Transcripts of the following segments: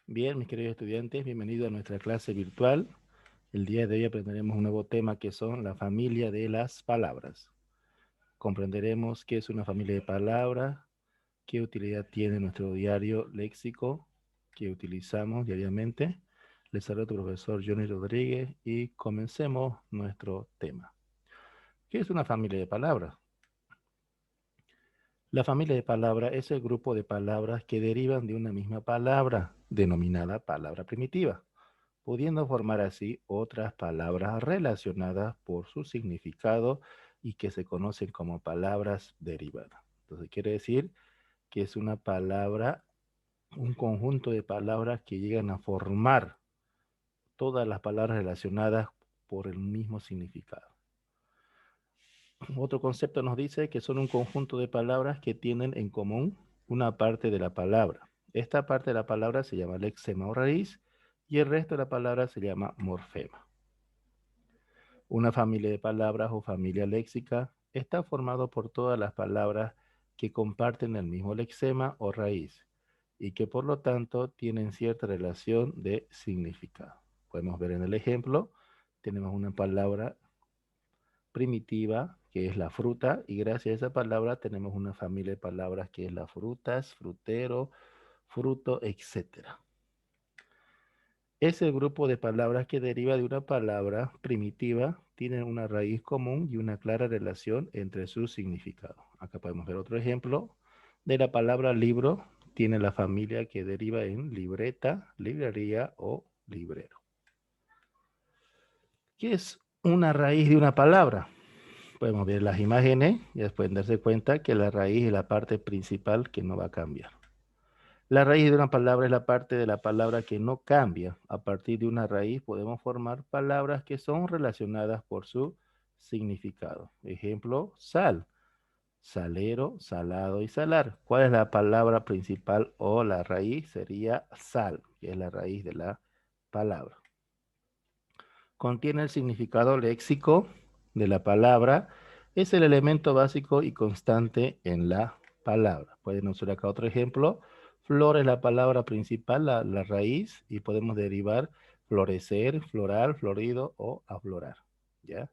Bien, mis queridos estudiantes, bienvenidos a nuestra clase virtual. El día de hoy aprenderemos un nuevo tema que son la familia de las palabras. Comprenderemos qué es una familia de palabras, qué utilidad tiene nuestro diario léxico que utilizamos diariamente. Les saluda tu profesor Johnny Rodríguez y comencemos nuestro tema. ¿Qué es una familia de palabras? La familia de palabras es el grupo de palabras que derivan de una misma palabra, denominada palabra primitiva, pudiendo formar así otras palabras relacionadas por su significado y que se conocen como palabras derivadas. Entonces quiere decir que es una palabra, un conjunto de palabras que llegan a formar todas las palabras relacionadas por el mismo significado. Otro concepto nos dice que son un conjunto de palabras que tienen en común una parte de la palabra. Esta parte de la palabra se llama lexema o raíz y el resto de la palabra se llama morfema. Una familia de palabras o familia léxica está formado por todas las palabras que comparten el mismo lexema o raíz y que por lo tanto tienen cierta relación de significado. Podemos ver en el ejemplo, tenemos una palabra primitiva que es la fruta y gracias a esa palabra tenemos una familia de palabras que es las frutas, frutero, fruto, etcétera. Ese grupo de palabras que deriva de una palabra primitiva tienen una raíz común y una clara relación entre sus significados. Acá podemos ver otro ejemplo de la palabra libro. Tiene la familia que deriva en libreta, librería o librero. ¿Qué es una raíz de una palabra? Podemos ver las imágenes y después darse cuenta que la raíz es la parte principal que no va a cambiar. La raíz de una palabra es la parte de la palabra que no cambia. A partir de una raíz podemos formar palabras que son relacionadas por su significado. Ejemplo, sal, salero, salado y salar. ¿Cuál es la palabra principal o la raíz? Sería sal, que es la raíz de la palabra. Contiene el significado léxico de la palabra. Es el elemento básico y constante en la palabra. Pueden usar acá otro ejemplo. Flor es la palabra principal, la raíz, y podemos derivar florecer, floral, florido o aflorar. ¿Ya?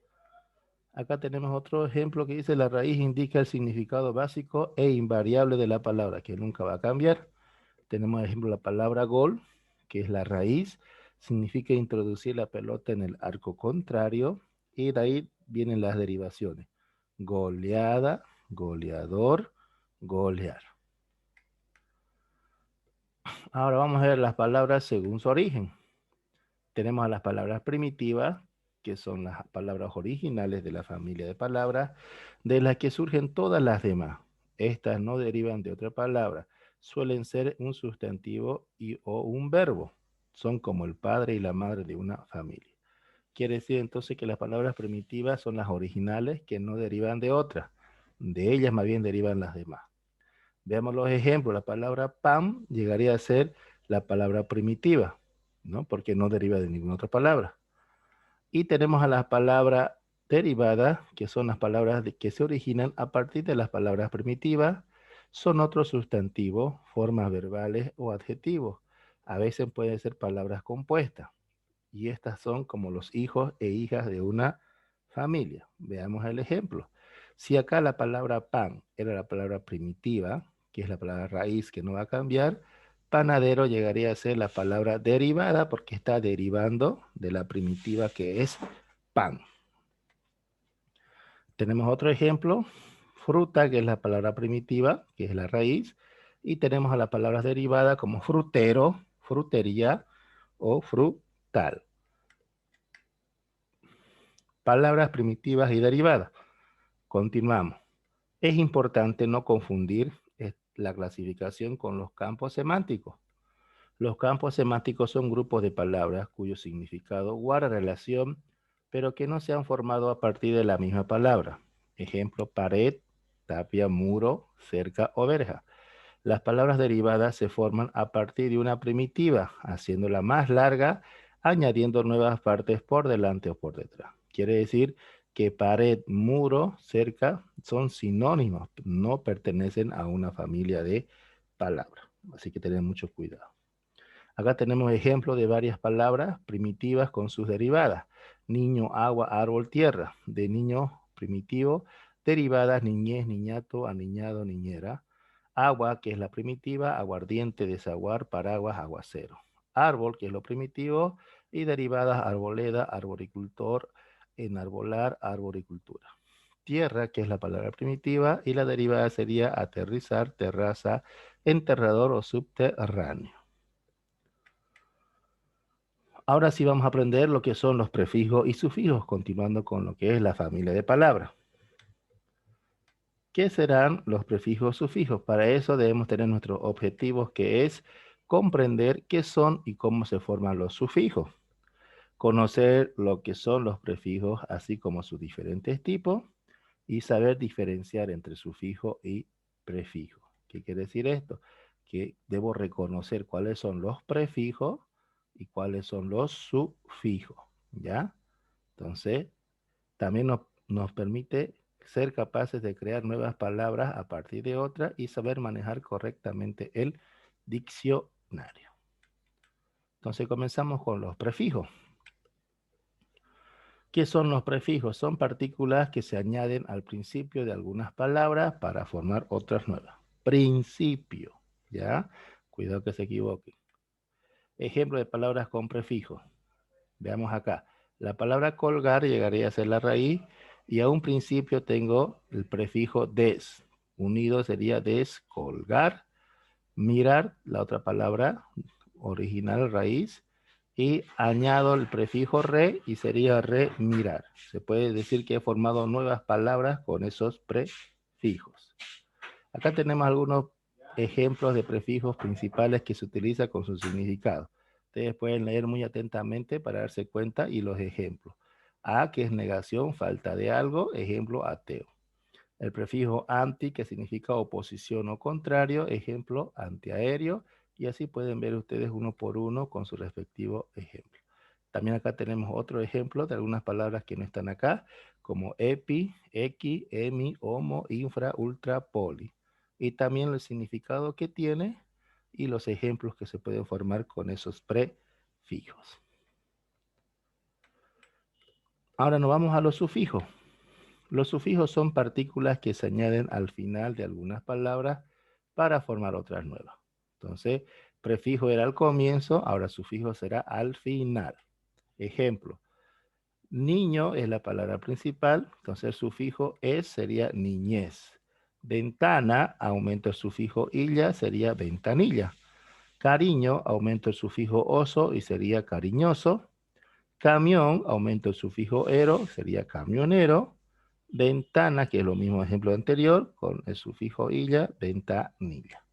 Acá tenemos otro ejemplo que dice la raíz indica el significado básico e invariable de la palabra, que nunca va a cambiar. Tenemos, ejemplo, la palabra gol, que es la raíz, significa introducir la pelota en el arco contrario, y de ahí vienen las derivaciones. Goleada, goleador, golear. Ahora vamos a ver las palabras según su origen. Tenemos a las palabras primitivas, que son las palabras originales de la familia de palabras, de las que surgen todas las demás. Estas no derivan de otra palabra, suelen ser un sustantivo o un verbo. Son como el padre y la madre de una familia. Quiere decir entonces que las palabras primitivas son las originales que no derivan de otras. De ellas más bien derivan las demás. Veamos los ejemplos. La palabra pan llegaría a ser la palabra primitiva, ¿no? Porque no deriva de ninguna otra palabra. Y tenemos a las palabras derivadas, que son las palabras que se originan a partir de las palabras primitivas. Son otros sustantivos, formas verbales o adjetivos. A veces pueden ser palabras compuestas. Y estas son como los hijos e hijas de una familia. Veamos el ejemplo. Si acá la palabra pan era la palabra primitiva, que es la palabra raíz que no va a cambiar, panadero llegaría a ser la palabra derivada porque está derivando de la primitiva que es pan. Tenemos otro ejemplo, fruta, que es la palabra primitiva, que es la raíz, y tenemos a las palabras derivadas como frutero, frutería o frutal. Palabras primitivas y derivadas. Continuamos. Es importante no confundir la clasificación con los campos semánticos. Los campos semánticos son grupos de palabras cuyo significado guarda relación, pero que no se han formado a partir de la misma palabra. Ejemplo, pared, tapia, muro, cerca o verja. Las palabras derivadas se forman a partir de una primitiva, haciéndola más larga, añadiendo nuevas partes por delante o por detrás. Quiere decir que pared, muro, cerca son sinónimos, no pertenecen a una familia de palabras. Así que tener mucho cuidado. Acá tenemos ejemplos de varias palabras primitivas con sus derivadas. Niño, agua, árbol, tierra. De niño primitivo, derivadas niñez, niñato, aniñado, niñera. Agua, que es la primitiva, aguardiente, desaguar, paraguas, aguacero. Árbol, que es lo primitivo, y derivadas arboleda, arboricultor, enarbolar, arboricultura. Tierra, que es la palabra primitiva, y la derivada sería aterrizar, terraza, enterrador o subterráneo. Ahora sí vamos a aprender lo que son los prefijos y sufijos, continuando con lo que es la familia de palabras. ¿Qué serán los prefijos y sufijos? Para eso debemos tener nuestros objetivos, que es comprender qué son y cómo se forman los sufijos, conocer lo que son los prefijos, así como sus diferentes tipos, y saber diferenciar entre sufijo y prefijo. ¿Qué quiere decir esto? Que debo reconocer cuáles son los prefijos y cuáles son los sufijos, ¿ya? Entonces, también nos permite ser capaces de crear nuevas palabras a partir de otras y saber manejar correctamente el diccionario. Entonces, comenzamos con los prefijos. ¿Qué son los prefijos? Son partículas que se añaden al principio de algunas palabras para formar otras nuevas. Principio, ¿ya? Cuidado que se equivoque. Ejemplo de palabras con prefijos. Veamos acá. La palabra colgar llegaría a ser la raíz y a un principio tengo el prefijo des. Unido sería descolgar. Mirar, la otra palabra original raíz, y añado el prefijo re y sería remirar. Se puede decir que he formado nuevas palabras con esos prefijos. Acá tenemos algunos ejemplos de prefijos principales que se utilizan con su significado. Ustedes pueden leer muy atentamente para darse cuenta y los ejemplos. A, que es negación, falta de algo, ejemplo ateo. El prefijo anti, que significa oposición o contrario, ejemplo antiaéreo, y así pueden ver ustedes uno por uno con su respectivo ejemplo. También acá tenemos otro ejemplo de algunas palabras que no están acá, como epi, equi, emi, homo, infra, ultra, poli. Y también el significado que tiene y los ejemplos que se pueden formar con esos prefijos. Ahora nos vamos a los sufijos. Los sufijos son partículas que se añaden al final de algunas palabras para formar otras nuevas. Entonces, prefijo era al comienzo, ahora sufijo será al final. Ejemplo, niño es la palabra principal, entonces el sufijo es sería niñez. Ventana, aumento el sufijo illa, sería ventanilla. Cariño, aumento el sufijo oso y sería cariñoso. Camión, aumento el sufijo ero, sería camionero. Ventana, que es lo mismo ejemplo anterior, con el sufijo illa, ventanilla.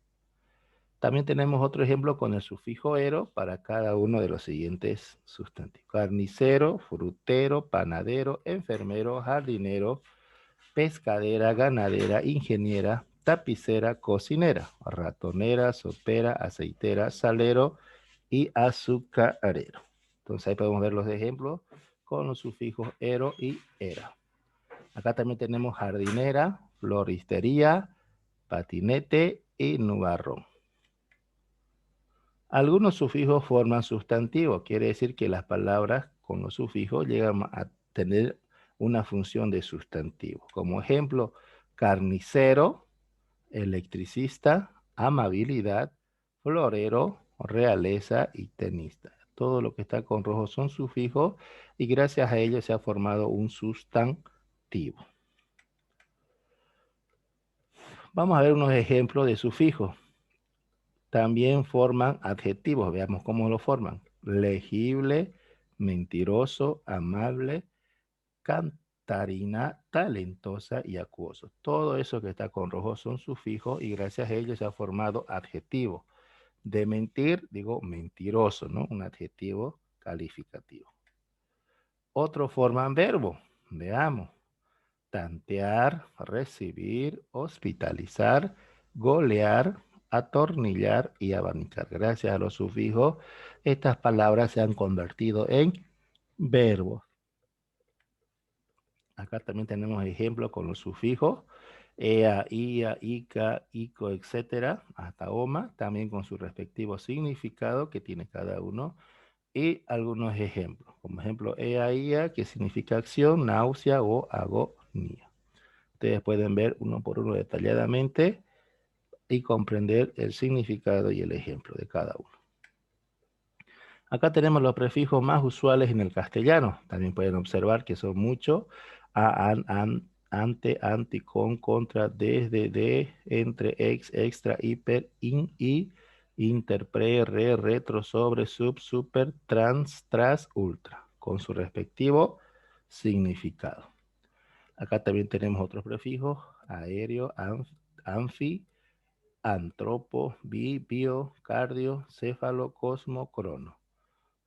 También tenemos otro ejemplo con el sufijo ero para cada uno de los siguientes sustantivos. Carnicero, frutero, panadero, enfermero, jardinero, pescadera, ganadera, ingeniera, tapicera, cocinera, ratonera, sopera, aceitera, salero y azucarero. Entonces ahí podemos ver los ejemplos con los sufijos ero y era. Acá también tenemos jardinera, floristería, patinete y nubarrón. Algunos sufijos forman sustantivos, quiere decir que las palabras con los sufijos llegan a tener una función de sustantivo. Como ejemplo, carnicero, electricista, amabilidad, florero, realeza y tenista. Todo lo que está con rojo son sufijos y gracias a ellos se ha formado un sustantivo. Vamos a ver unos ejemplos de sufijos. También forman adjetivos. Veamos cómo lo forman. Legible, mentiroso, amable, cantarina, talentosa y acuoso. Todo eso que está con rojo son sufijos y gracias a ellos se ha formado adjetivo. De mentir, digo mentiroso, ¿no? Un adjetivo calificativo. Otro forman verbo. Veamos. Tantear, recibir, hospitalizar, golear, atornillar y abanicar. Gracias a los sufijos, estas palabras se han convertido en verbos. Acá también tenemos ejemplos con los sufijos. ea, ia, ica, ico, etcétera, hasta oma, también con su respectivo significado que tiene cada uno, y algunos ejemplos. Como ejemplo, ea, ia, que significa acción, náusea o agonía. Ustedes pueden ver uno por uno detalladamente y comprender el significado y el ejemplo de cada uno. Acá tenemos los prefijos más usuales en el castellano. También pueden observar que son muchos. A, an, ante, anti, con, contra, desde, de, entre, ex, extra, hiper, in, y, inter, pre, re, retro, sobre, sub, super, trans, tras, ultra, con su respectivo significado. Acá también tenemos otros prefijos. Aéreo, anfi, antropo, bio, cardio, céfalo, cosmo, crono.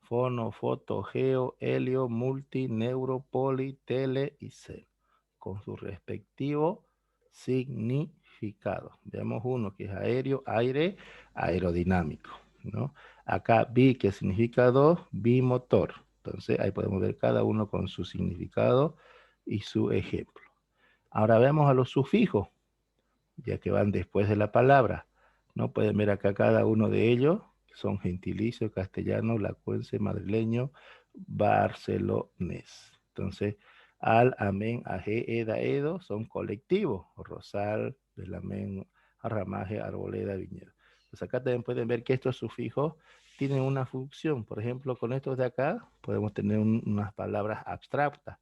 Fono, foto, geo, helio, multi, neuro, poli, tele y cel, con su respectivo significado. Veamos uno que es aéreo, aire, aerodinámico, ¿no? Acá bi, que significa dos, bimotor. Entonces ahí podemos ver cada uno con su significado y su ejemplo. Ahora veamos a los sufijos, ya que van después de la palabra. ¿No? Pueden ver acá cada uno de ellos, son gentilicio, castellano, lacuense, madrileño, barcelonés. Entonces, al, amén, aje, eda, edo son colectivos, rosal, velamén, arramaje, arboleda, viñedo. Pues acá también pueden ver que estos sufijos tienen una función. Por ejemplo, con estos de acá podemos tener unas palabras abstractas,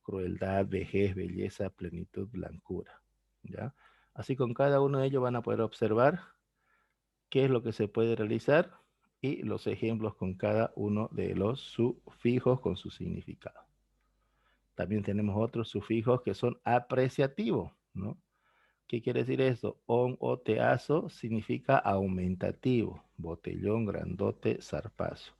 crueldad, vejez, belleza, plenitud, blancura. ¿Ya? Así con cada uno de ellos van a poder observar qué es lo que se puede realizar y los ejemplos con cada uno de los sufijos con su significado. También tenemos otros sufijos que son apreciativos, ¿no? ¿Qué quiere decir eso? On o teazo significa aumentativo, botellón, grandote, zarpazo.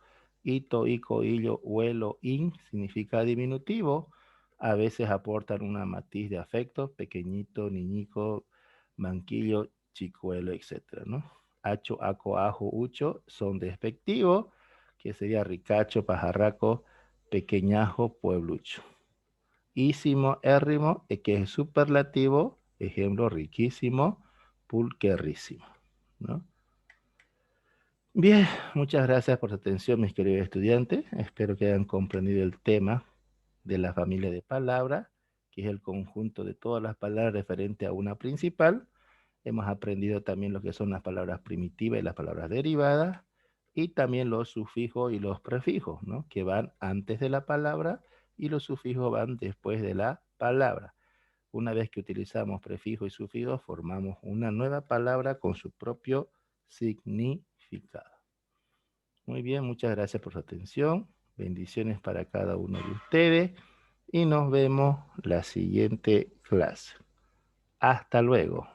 Ito, ico, illo, huelo, in significa diminutivo, a veces aportan una matiz de afecto, pequeñito, niñico, manquillo, chicuelo, etcétera, ¿no? Hacho, aco, ajo, ucho son despectivos, que sería ricacho, pajarraco, pequeñajo, pueblucho. Ísimo, érrimo, que es superlativo, ejemplo, riquísimo, pulquerrísimo, ¿no? Bien, muchas gracias por su atención, mis queridos estudiantes. Espero que hayan comprendido el tema de la familia de palabras, que es el conjunto de todas las palabras referentes a una principal. Hemos aprendido también lo que son las palabras primitivas y las palabras derivadas, y también los sufijos y los prefijos, ¿no? Que van antes de la palabra y los sufijos van después de la palabra. Una vez que utilizamos prefijo y sufijo, formamos una nueva palabra con su propio significado. Muy bien, muchas gracias por su atención. Bendiciones para cada uno de ustedes y nos vemos la siguiente clase. Hasta luego.